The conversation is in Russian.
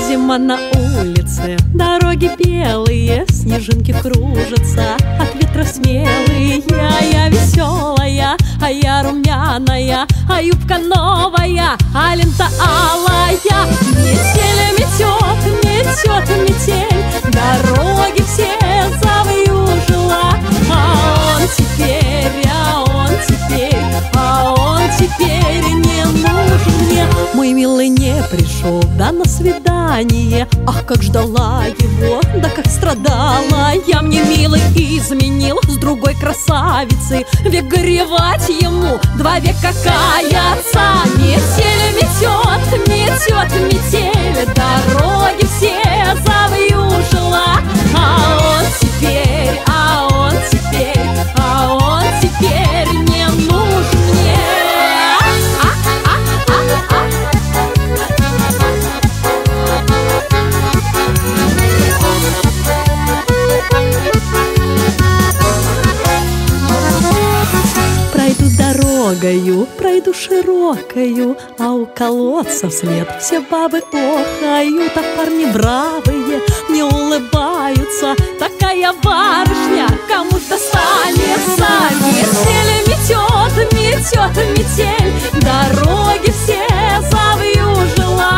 Зима на улице, дороги белые, снежинки кружатся от ветра смелые. Я веселая, а я румяная, а юбка новая, а лента алая. Метель метет, метет метель, дороги все завьюжила. А он теперь не нужен мне. Мой милый не пришел, да на свидание. Ах, как ждала его, да как страдала я. Мне милый изменил с другой красавицей. Век горевать ему, 2 века каяться. Метель метет, метет метель, дороги все завьюжила. А он теперь не нужен мне. Пройду дорогою, пройду широкою, а у колодца вслед все бабы охают, а парни бравые мне улыбаются. Такая барышня кому достанется. Метель метет, метет метель, дороги все завьюжила.